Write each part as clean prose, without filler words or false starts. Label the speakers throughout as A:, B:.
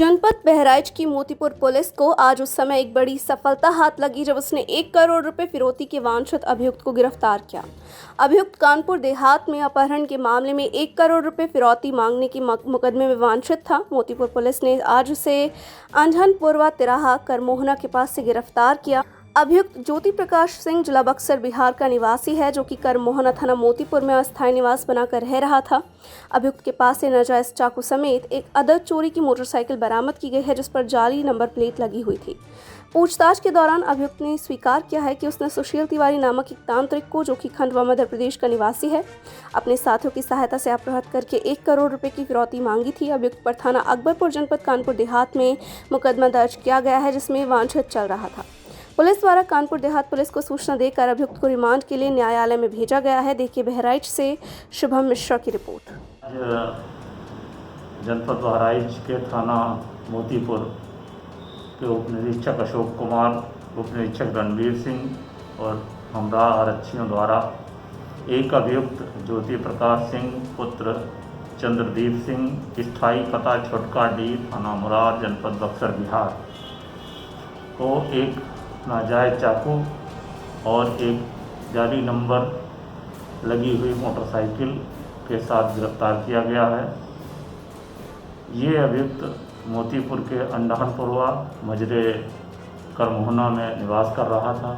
A: जनपद बहराइच की मोतीपुर पुलिस को आज उस समय एक बड़ी सफलता हाथ लगी जब उसने 1 करोड़ रुपए फिरौती के वांछित अभियुक्त को गिरफ्तार किया। अभियुक्त कानपुर देहात में अपहरण के मामले में 1 करोड़ रुपए फिरौती मांगने की मुकदमे में वांछित था। मोतीपुर पुलिस ने आज उसे अंजनपुरवा तिराहा करमोहना के पास से गिरफ्तार किया। अभियुक्त ज्योति प्रकाश सिंह जिला बक्सर बिहार का निवासी है, जो कि करमोहना थाना मोतीपुर में अस्थायी निवास बनाकर रह रहा था। अभियुक्त के पास से नाजायज चाकू समेत एक अदद चोरी की मोटरसाइकिल बरामद की गई है, जिस पर जाली नंबर प्लेट लगी हुई थी। पूछताछ के दौरान अभियुक्त ने स्वीकार किया है कि उसने सुशील तिवारी नामक एक तांत्रिक को, जो कि खंडवा मध्य प्रदेश का निवासी है, अपने साथियों की सहायता से अपहृत करके 1 करोड़ रुपए की फिरौती मांगी थी। अभियुक्त पर थाना अकबरपुर जनपद कानपुर देहात में मुकदमा दर्ज किया गया है, जिसमें वांछित चल रहा था। पुलिस द्वारा कानपुर देहात पुलिस को सूचना देकर अभियुक्त को रिमांड के लिए न्यायालय में भेजा गया है। देखिए बहराइच से शुभम मिश्रा की रिपोर्ट।
B: जनपद बहराइच के थाना मोतीपुर के उप निरीक्षक अशोक कुमार, उप निरीक्षक रणवीर सिंह और हमरा आरक्षियों द्वारा एक अभियुक्त ज्योति प्रकाश सिंह पुत्र चंद्रदीप सिंह, स्थायी पता छोटका डी, थाना मुरार, जनपद बक्सर बिहार, को एक नाजायज चाकू और एक जाली नंबर लगी हुई मोटरसाइकिल के साथ गिरफ्तार किया गया है। ये अभियुक्त मोतीपुर के अंडहनपुरवा मजरे करमोहना में निवास कर रहा था।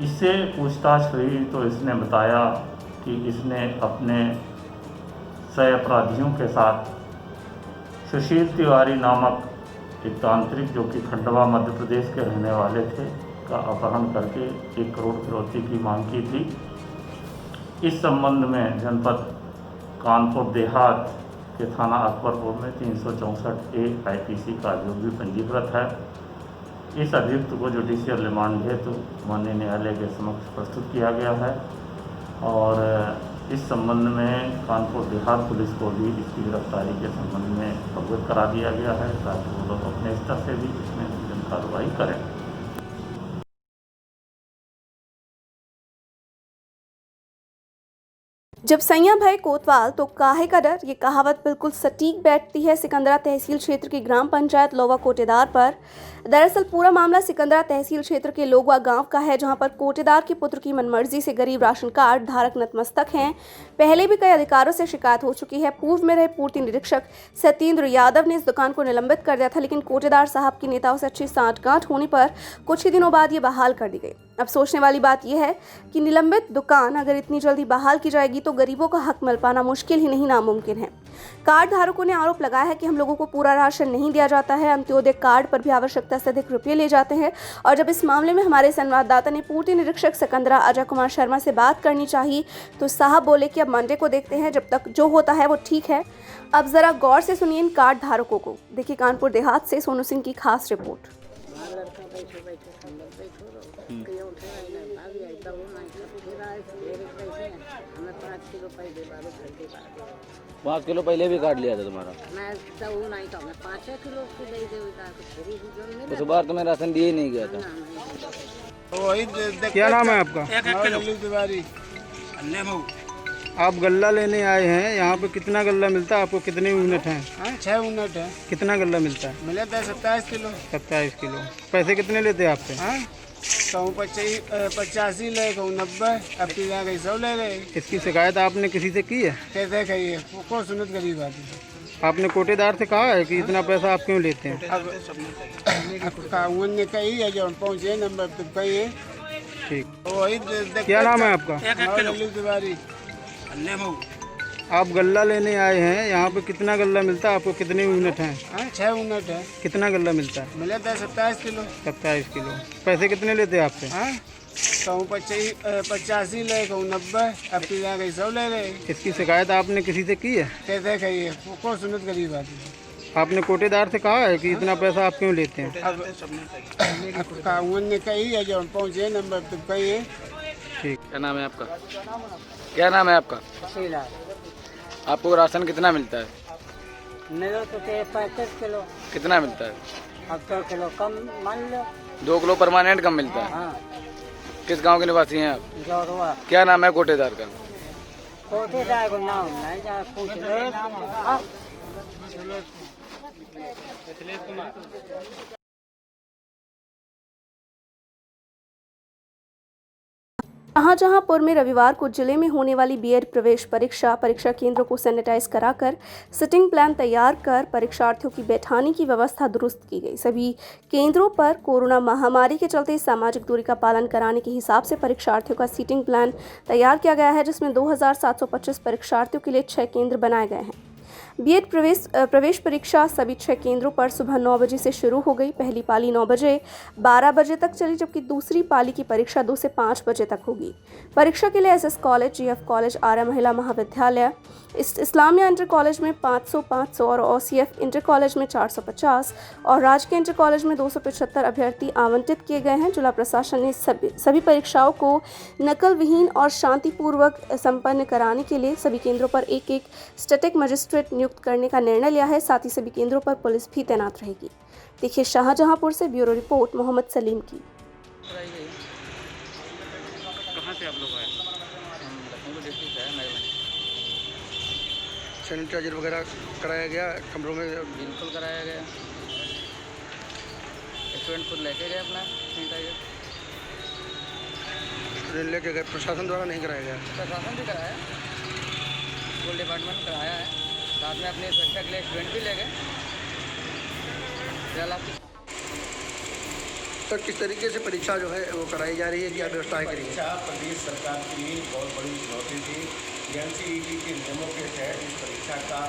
B: इससे पूछताछ हुई तो इसने बताया कि इसने अपने सह अपराधियों के साथ सुशील तिवारी नामक एक तांत्रिक, जो कि खंडवा मध्य प्रदेश के रहने वाले थे, का अपहरण करके 1 करोड़ फिरौती की मांग की थी। इस संबंध में जनपद कानपुर देहात के थाना अकबरपुर में 364A IPC का अभियोग भी पंजीकृत है। इस अभियुक्त को जुडिशियल रिमांड हेतु माननीय न्यायालय के समक्ष प्रस्तुत किया गया है और इस संबंध में कानपुर देहात पुलिस को भी इसकी गिरफ्तारी के संबंध में अवगत करा दिया गया है, ताकि वो लोग अपने स्तर से भी इसमें कार्रवाई करें।
A: जब सैया भय कोतवाल तो काहे का डर, ये कहावत बिल्कुल सटीक बैठती है सिकंदरा तहसील क्षेत्र की ग्राम पंचायत लोवा कोटेदार पर। दरअसल पूरा मामला सिकंदरा तहसील क्षेत्र के लोगवा गांव का है, जहां पर कोटेदार के पुत्र की मनमर्जी से गरीब राशन कार्ड धारक नतमस्तक हैं। पहले भी कई अधिकारों से शिकायत हो चुकी है। पूर्व में रहे पूर्ति निरीक्षक सत्येंद्र यादव ने इस दुकान को निलंबित कर दिया था, लेकिन कोटेदार साहब की नेताओं से अच्छी सांठगांठ होने पर कुछ ही दिनों बाद ये बहाल कर दी गई। अब सोचने वाली बात यह है कि निलंबित दुकान अगर इतनी जल्दी बहाल की जाएगी तो गरीबों का हक मिल पाना मुश्किल ही नहीं नामुमकिन है। कार्ड धारकों ने आरोप लगाया है कि हम लोगों को पूरा राशन नहीं दिया जाता है, अंत्योदय कार्ड पर भी आवश्यकता से अधिक रुपये ले जाते हैं। और जब इस मामले में हमारे संवाददाता ने पूर्ति निरीक्षक सिकंदरा अजय कुमार शर्मा से बात करनी चाहिए तो साहब बोले कि अब मंडे को देखते हैं, जब तक जो होता है वो ठीक है। अब जरा गौर से सुनिए इन कार्ड धारकों को। देखिए कानपुर देहात से सोनू सिंह की खास रिपोर्ट।
C: 5 किलो पहले भी काट लिया था तुम्हारा।
D: मैं तो वो नहीं तो मैं 5 किलो की दे दे
C: उस बार तुम्हें राशन दिए ही नहीं गया था।
E: क्या नाम है आपका?
F: तिवारी।
E: आप गल्ला लेने आए हैं, यहाँ पे कितना गल्ला मिलता है आपको? कितने यूनिट हैं?
F: 6 यूनिट है।
E: कितना गल्ला मिलता है?
F: मिले 27 किलो।
E: 27 किलो। पैसे कितने लेते हैं आपसे?
F: कहूँ 85 ले, कहूँ 90, अब की गई 100 ले गए।
E: इसकी शिकायत आपने किसी से की है?
F: कैसे कही है, को सुनत गरीब आदमी।
E: आपने कोटेदार से कहा है कि इतना पैसा आप क्यों लेते हैं?
F: अब ने कही है, जो पहुँचे नंबर तो कही है।
E: ठीक।
F: वही
E: क्या नाम है आपका?
F: तिवारी।
E: आप गल्ला लेने आए हैं, यहाँ पे कितना गल्ला मिलता है आपको? कितने यूनिट हैं?
F: 6 यूनिट है।
E: कितना गल्ला मिलता है?
F: मिले 27 किलो।
E: 27 किलो। पैसे कितने लेते हैं आपसे?
F: कहूँ 85 ले, कहूँ 90, अब की गई 100 ले गए।
E: इसकी शिकायत आपने किसी से की है?
F: कैसे कही है, को सुनत गरीब आदमी।
E: आपने कोटेदार से कहा है कि इतना पैसा आप क्यों लेते हैं?
F: अब ने कही है, जो पहुँचे नंबर तो कही है।
E: ठीक।
C: क्या नाम है आपका? क्या नाम है आपका? आपको राशन कितना मिलता है?
D: मेरे तो 35 किलो।
C: कितना मिलता है?
D: अब 2 किलो कम मान लो।
C: 2 किलो परमानेंट कम मिलता है।
D: हाँ।
C: किस गांव के निवासी हैं आप?
D: जोरवा।
C: क्या नाम है कोटेदार का?
D: कोटेदार को नाम नहीं पूछ लो।
A: शाहजहांपुर में रविवार को जिले में होने वाली बीएड प्रवेश परीक्षा केंद्रों को सैनिटाइज कराकर सिटिंग प्लान तैयार कर परीक्षार्थियों की बैठाने की व्यवस्था दुरुस्त की गई। सभी केंद्रों पर कोरोना महामारी के चलते सामाजिक दूरी का पालन कराने के हिसाब से परीक्षार्थियों का सीटिंग प्लान तैयार किया गया है, जिसमें 2725 परीक्षार्थियों के लिए 6 केंद्र बनाए गए हैं। बीएड प्रवेश परीक्षा सभी 6 केंद्रों पर सुबह 9 बजे से शुरू हो गई। पहली पाली 9 बजे 12 बजे तक चली, जबकि दूसरी पाली की परीक्षा 2 से 5 बजे तक होगी। परीक्षा के लिए SS college, GF college, Arya महिला महाविद्यालय, इस्लामिया इंटर कॉलेज में 500 और ओसीएफ इंटर कॉलेज में 450 और राजकीय इंटर कॉलेज में 275 अभ्यर्थी आवंटित किए गए हैं। जिला प्रशासन ने सभी परीक्षाओं को नकल विहीन और शांतिपूर्वक संपन्न कराने के लिए सभी केंद्रों पर एक स्टैटिक मजिस्ट्रेट नियुक्त करने का निर्णय लिया है। साथ ही सभी केंद्रों पर पुलिस भी तैनात रहेगी। देखिए शाहजहांपुर से ब्यूरो रिपोर्ट मोहम्मद सलीम की।
E: कहाँ से आप लोग आए?
C: लखनऊ डिस्ट्रिक्ट है मेहरबानी।
E: सैनिटाइजर वगैरह कराया गया कमरों में?
C: बिल्कुल कराया गया। स्टूडेंट खुद लेके गए अपना सैनिटाइजर।
E: लेके गए, प्रशासन द्वारा नहीं कराया गया?
C: प्रशासन भी कराया, स्कूल डिपार्टमेंट कराया है, साथ में अपनी सुरक्षा के लिए स्टूडेंट भी ले गए।
E: तो किस तरीके से परीक्षा जो है वो कराई जा रही है, क्या व्यवस्थाएं करी?
G: परीक्षा प्रदेश सरकार की बहुत बड़ी चुनौती थी। एनसीईटी के नियमों के तहत इस परीक्षा का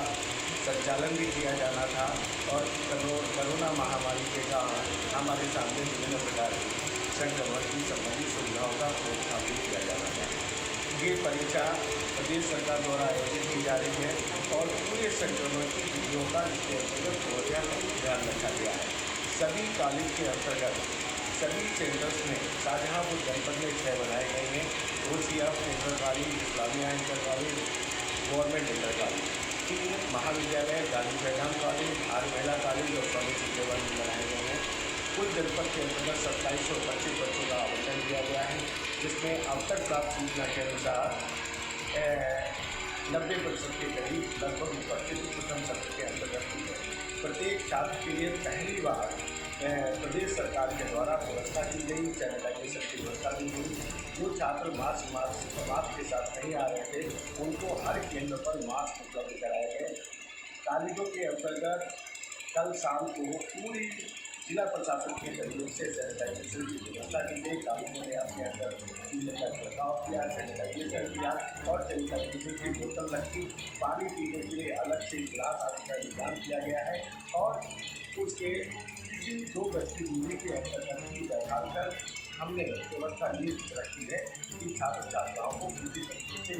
G: संचालन भी किया जाना था और कोरोना महामारी के कारण हमारे सामने विभिन्न प्रकार की संक्रमण की संबंधित सुविधाओं का रोकथाम भी किया जाना था। ये परीक्षा प्रदेश सरकार द्वारा आयोजित की जा रही है और पूरे संक्रमण की विधियों का इसके अंतर्गत ध्यान रखा गया है। सभी कॉलेज के अंतर्गत सभी सेंटर्स में शाहजहांपुर जनपद में 6 बनाए गए हैं। OCF inter college, Islamia inter college, government inter college, 3 महाविद्यालय, गांधी मैदान कॉलेज, आर्य महिला कॉलेज और कॉलेज विद्यालय बनाए गए हैं। कुल जनपद के अंतर्गत 2725 बच्चों का आवंटन किया गया है, जिसमें अब तक प्राप्त सूचना के अनुसार 90% के करीब लगभग उपस्थित प्रथम सत्र के अंतर्गत हुई है। प्रत्येक छात्र के लिए पहली बार प्रदेश सरकार के द्वारा व्यवस्था की गई, सैनिटाइजेशन की व्यवस्था की गई। जो छात्र मास्क के साथ नहीं आ रहे थे उनको हर केंद्र पर मास्क उपलब्ध कराए गए। कॉलेजों के अंतर्गत कल शाम को पूरी जिला प्रशासन के सहयोग से सैनिटाइजेशन की व्यवस्था की गई। कॉलेजों ने अपने अंदर पीने का छिड़काव किया, सैनिटाइजेशन किया और सैनिटाइजेशन की बोतल रखी। पानी पीने के लिए अलग से गिलास आदि का इंतजाम किया गया है और उसके 2 गज की दूरी के अंतर्गत ही बैठाकर हमने व्यवस्था ये रखी है कि छात्र छात्राओं को पूरी तरीके से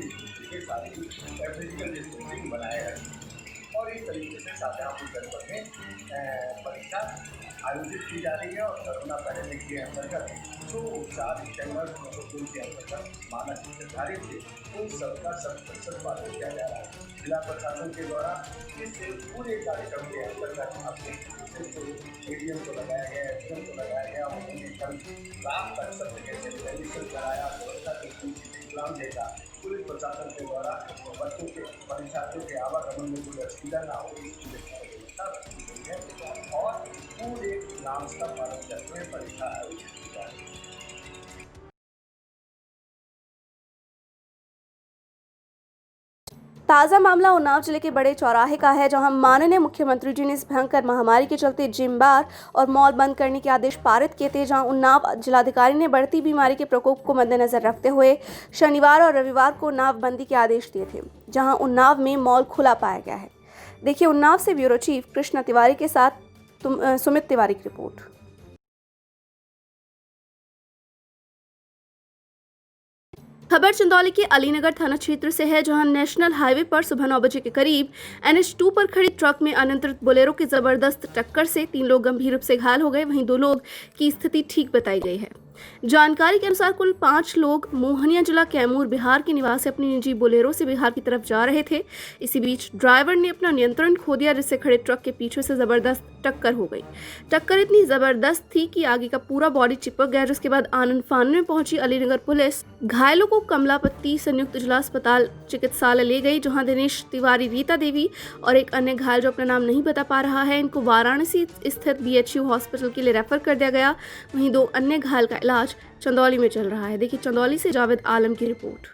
G: के साथ ही फिजिकल डिस्टेंसिंग बनाए रखें और इस तरीके से शाहजहांपुर जनपद में परीक्षा आयोजित की जा रही है। और कोरोना पैंडेमिक के अंतर्गत जो उपचार स्टैंडर्ड प्रोटोकॉल के अंतर्गत मानक निर्धारित थे उन सबका 100% पालन किया जा रहा है। जिला प्रशासन के द्वारा इस पूरे कार्यक्रम के अंतर्गत अपने स्टेडियम को लगाया गया, एफएम को लगाया गया। उन्होंने कल रात तक सत्र के सैनिटाइजेशन कराया, व्यवस्था की प्लान देखा। पुलिस प्रशासन के द्वारा बच्चों के परीक्षार्थियों के आवागमन में कोई असुविधा ना हो इसकी व्यवस्था रखी गई है और पूरे नॉर्म्स का पालन करते हुए परीक्षा आयोजित की जा रही है।
A: ताज़ा मामला उन्नाव जिले के बड़े चौराहे का है, जहां माननीय मुख्यमंत्री जी ने इस भयंकर महामारी के चलते जिम, बार और मॉल बंद करने के आदेश पारित किए थे। जहां उन्नाव जिलाधिकारी ने बढ़ती बीमारी के प्रकोप को मद्देनजर रखते हुए शनिवार और रविवार को नावबंदी के आदेश दिए थे, जहां उन्नाव में मॉल खुला पाया गया है। देखिए उन्नाव से ब्यूरो चीफ कृष्णा तिवारी के साथ सुमित तिवारी की रिपोर्ट। खबर चंदौली के अलीनगर थाना क्षेत्र से है, जहां नेशनल हाईवे पर सुबह 9 बजे के करीब NH2 पर खड़ी ट्रक में अनियंत्रित बोलेरो की जबरदस्त टक्कर से 3 लोग गंभीर रूप से घायल हो गए। वहीं 2 लोग की स्थिति ठीक बताई गई है। जानकारी के अनुसार कुल 5 लोग मोहनिया जिला कैमूर बिहार के निवासी अपनी निजी बोलेरो से बिहार की तरफ जा रहे थे। इसी बीच ड्राइवर ने अपना नियंत्रण खो दिया, जिससे खड़े ट्रक के पीछे से जबरदस्त टक्कर हो गई। टक्कर इतनी जबरदस्त थी कि आगे का पूरा बॉडी चिपक गया, जिसके बाद आनन फानन में पहुंची अलीनगर पुलिस घायलों को कमलापट्टी संयुक्त जिला अस्पताल चिकित्सालय ले गई, जहां दिनेश तिवारी, रीता देवी और एक अन्य घायल जो अपना नाम नहीं बता पा रहा है, इनको वाराणसी स्थित BHU हॉस्पिटल के लिए रेफर कर दिया गया। वहीं 2 अन्य घायल का इलाज चंदौली में चल रहा है। देखिए चंदौली से जावेद आलम की रिपोर्ट।